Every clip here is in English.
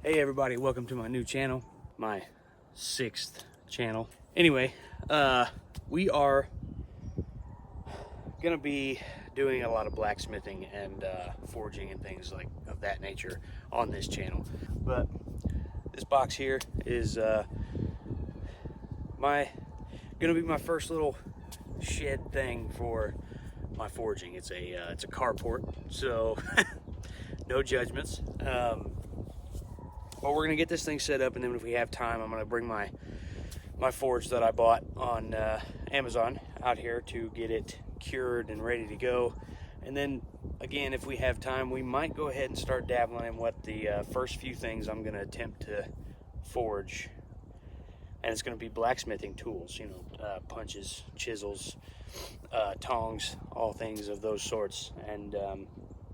Hey everybody, welcome to my new channel, my 6th channel. Anyway, we are gonna be doing a lot of blacksmithing and forging and things like of that nature on this channel. But this box here is gonna be my first little shed thing for my forging. It's a carport, so no judgments. But we're gonna get this thing set up, and then if we have time, I'm gonna bring my forge that I bought on Amazon out here to get it cured and ready to go. And then again, if we have time, we might go ahead and start dabbling in what the first few things I'm gonna attempt to forge. And it's gonna be blacksmithing tools, you know, punches, chisels, tongs, all things of those sorts. And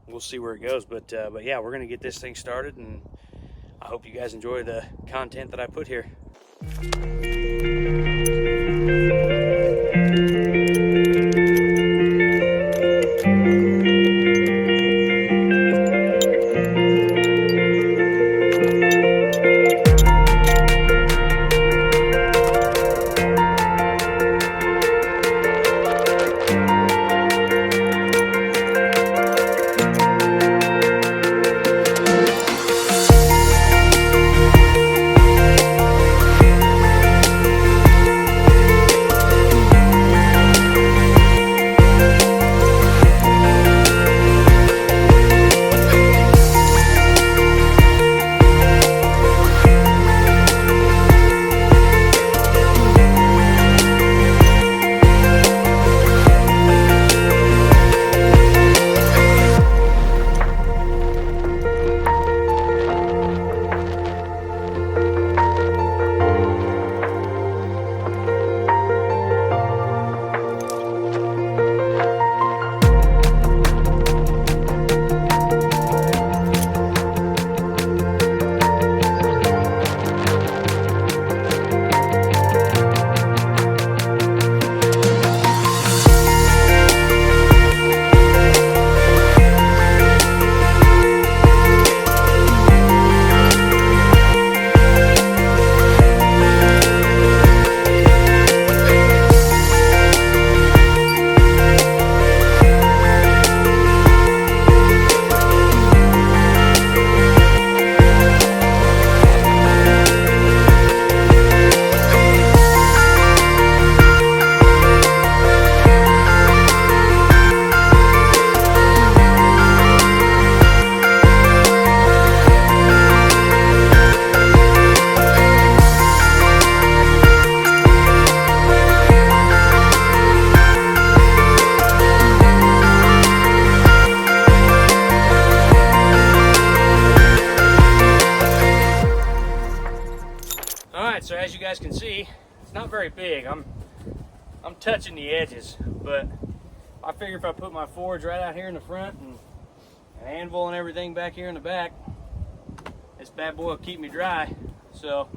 we'll see where it goes. But yeah, we're gonna get this thing started, and I hope you guys enjoy the content that I put here. So as you guys can see, it's not very big. I'm touching the edges, but I figure if I put my forge right out here in the front and an anvil and everything back here in the back, this bad boy will keep me dry. So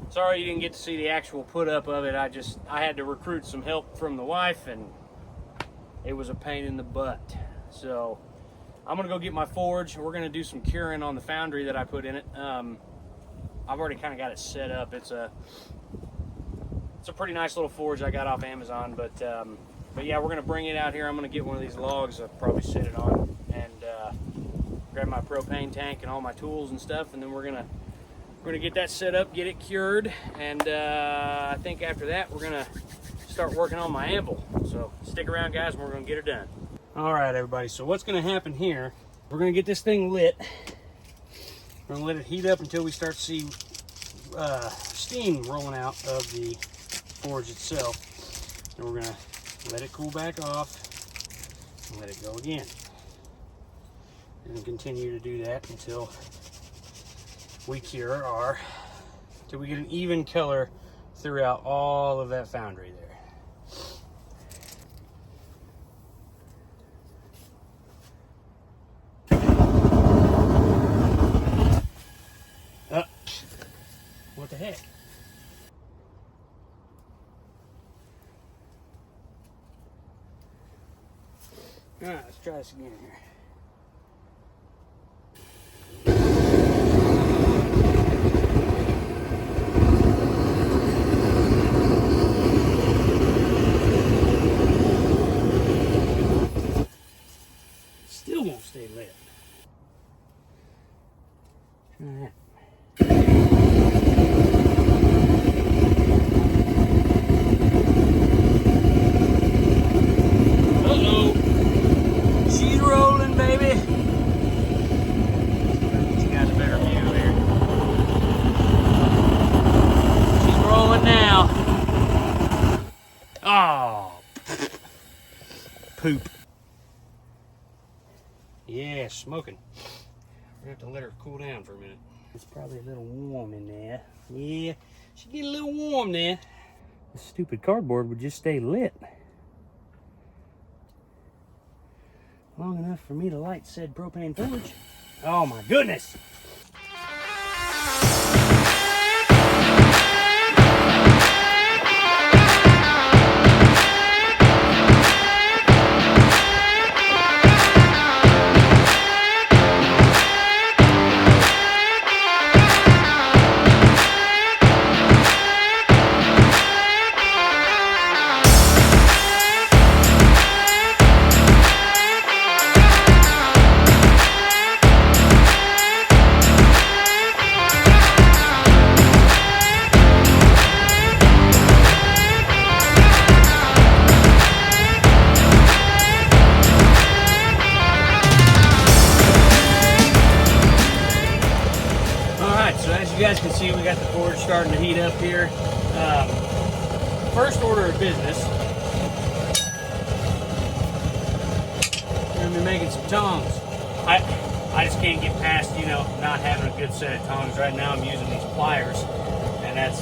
sorry you didn't get to see the actual put up of it. I had to recruit some help from the wife, and it was a pain in the butt. So I'm gonna go get my forge. We're gonna do some curing on the foundry that I put in it. I've already kind of got it set up. It's a pretty nice little forge I got off Amazon, but yeah, we're gonna bring it out here. I'm gonna get one of these logs. I'll probably sit it on and grab my propane tank and all my tools and stuff, and then we're gonna get that set up, get it cured, and I think after that we're gonna start working on my anvil. So stick around, guys, and we're gonna get her done. All right, everybody. So what's gonna happen here? We're gonna get this thing lit. We're gonna let it heat up until we start to see steam rolling out of the forge itself. And we're gonna let it cool back off and let it go again. And continue to do that until we cure till we get an even color throughout all of that foundry there. What the heck? All right, let's try this again here. Alright. Uh-oh. She's rolling, baby. Get you guys a better view here. She's rolling now. Oh. Poop. Yeah, smoking. We're gonna have to let her cool down for a minute. It's probably a little warm in there. Yeah, she get a little warm there. This stupid cardboard would just stay lit long enough for me to light said propane torch. Oh my goodness! So as you guys can see, we got the forge starting to heat up here. First order of business, we're going to be making some tongs. I just can't get past, you know, not having a good set of tongs. Right now I'm using these pliers, and it's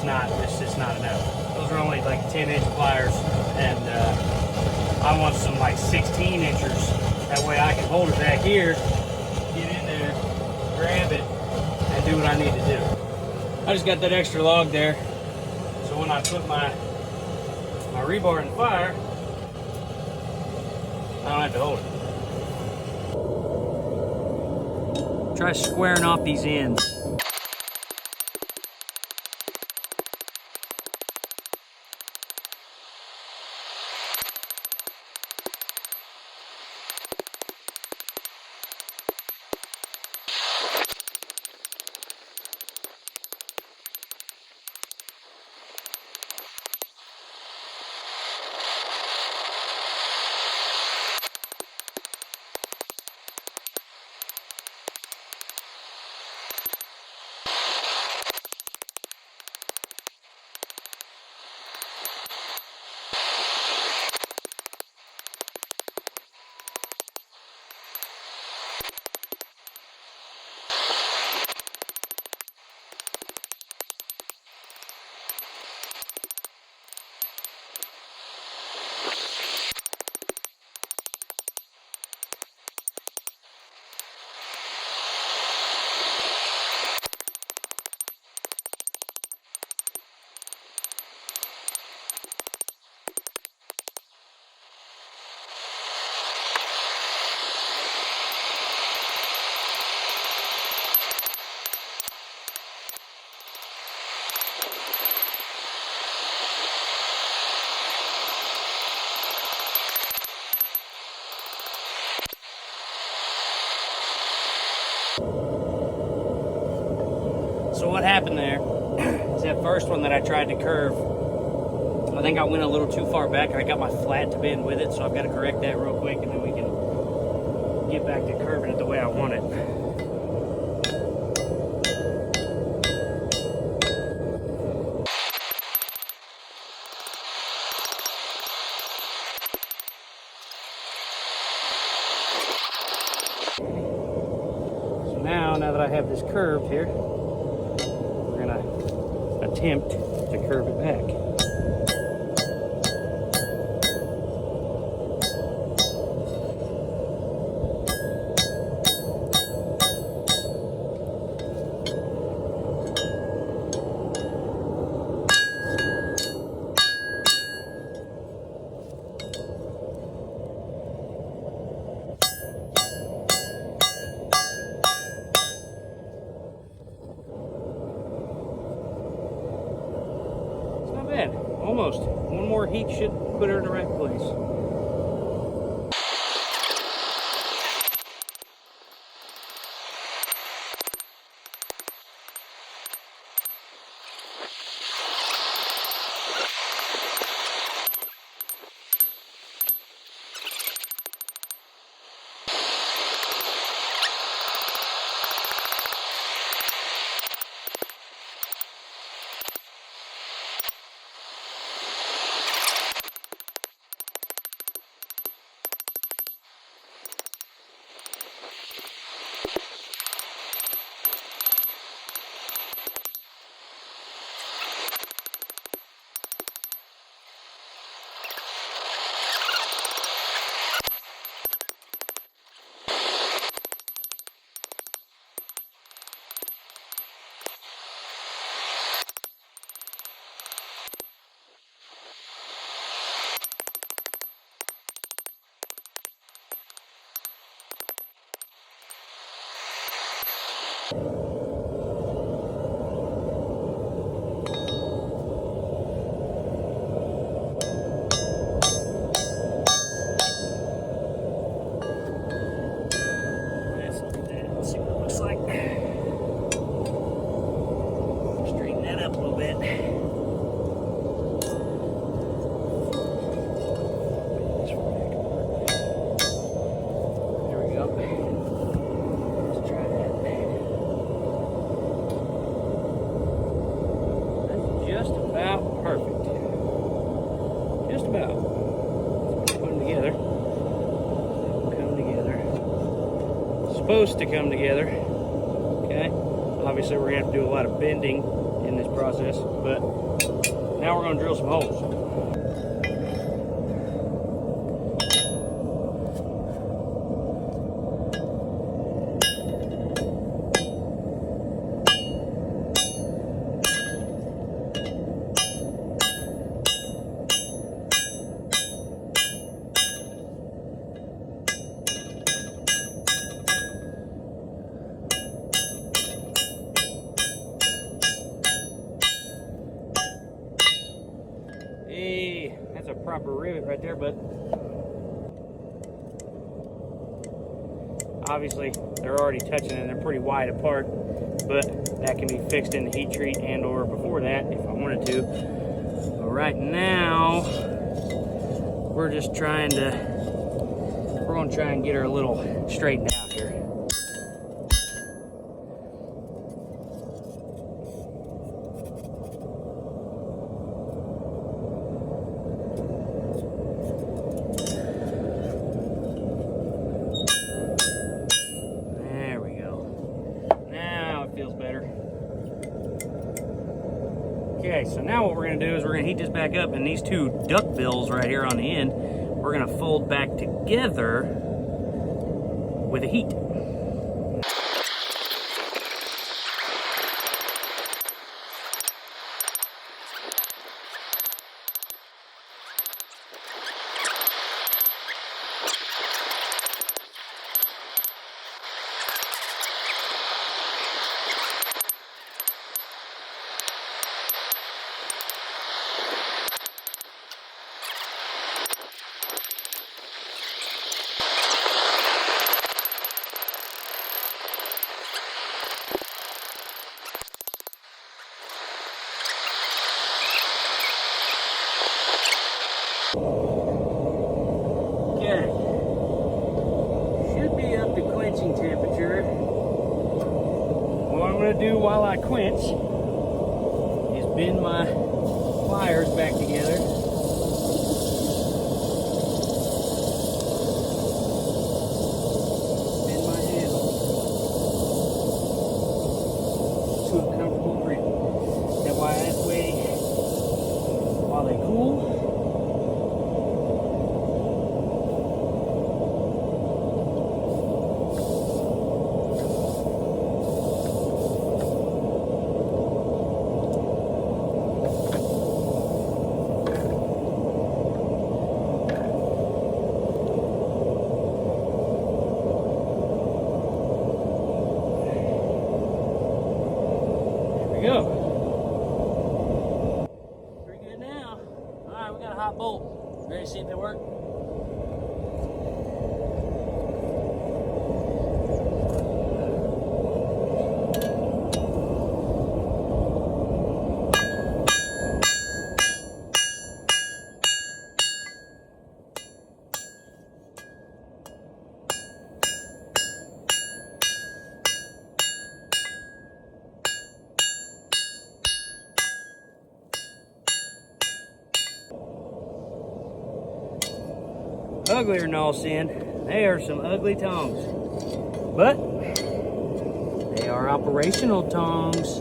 just not enough. Those are only like 10-inch pliers, and I want some like 16-inchers. That way I can hold it back here, get in there, grab it, and do what I need to do. I just got that extra log there, so when I put my rebar in the fire, I don't have to hold it. Try squaring off these ends. So what happened there is that first one that I tried to curve, I think I went a little too far back. I got my flat to bend with it, so I've got to correct that real quick, and then we can get back to curving it the way I want it. So now that I have this curved here, we're going to attempt to curve it back. Almost. One more heat should put her in the right place. up a little bit. There we go. Let's try that. That's just about perfect. Just about. Let's put them together. Come together. Supposed to come together. Okay. Obviously, we're gonna have to do a lot of bending in this process, but now we're gonna drill some holes. Hey, that's a proper rivet right there, but obviously they're already touching and they're pretty wide apart, but that can be fixed in the heat treat and or before that if I wanted to. But right now, we're just trying to, we're gonna try and get her a little straightened out here. Feels better. Okay, so now what we're going to do is we're going to heat this back up, and these two duck bills right here on the end, we're going to fold back together with a heat. Okay, should be up to quenching temperature. What I'm going to do while I quench is bend my pliers back together. Bend my handle to a comfortable grip. That way, while they cool, go. Pretty good now. All right, we got a hot bolt. Ready to see if they work? Uglier than all sin. They are some ugly tongs, but they are operational tongs.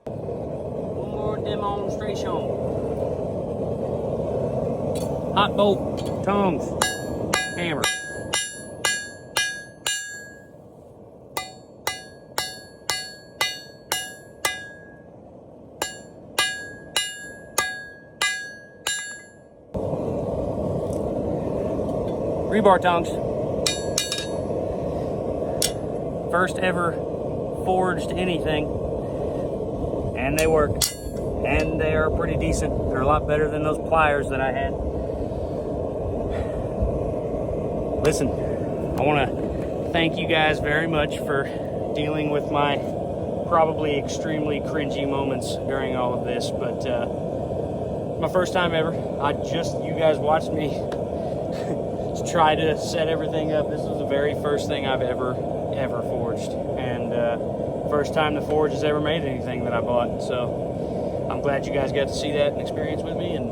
One more demonstration. Hot bolt tongs, hammer. Rebar tongs. First ever forged anything, and they work, and they are pretty decent. They're a lot better than those pliers that I had. Listen, I want to thank you guys very much for dealing with my probably extremely cringy moments during all of this, but my first time ever. You guys watched me try to set everything up. This was the very first thing I've ever forged, and first time the forge has ever made anything that I bought. So I'm glad you guys got to see that and experience with me, and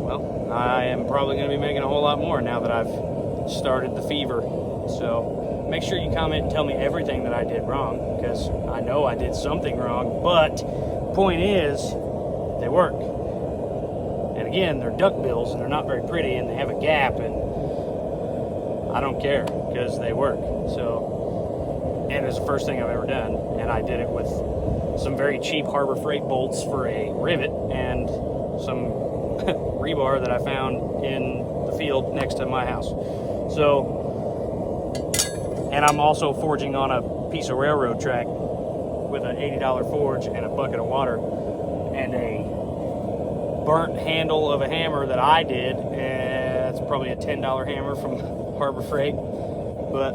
well, I am probably going to be making a whole lot more now that I've started the fever. So make sure you comment and tell me everything that I did wrong, because I know I did something wrong, but point is, they work. And again, they're duck bills, and they're not very pretty, and they have a gap, and I don't care, because they work. So, and it's the first thing I've ever done, and I did it with some very cheap Harbor Freight bolts for a rivet, and some rebar that I found in the field next to my house. So, and I'm also forging on a piece of railroad track with an $80 forge and a bucket of water and a burnt handle of a hammer that I did. It's probably a $10 hammer from Harbor Freight. But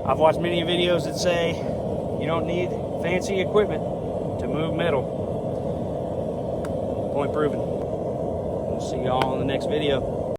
I've watched many videos that say you don't need fancy equipment to move metal. Point proven. We'll see y'all in the next video.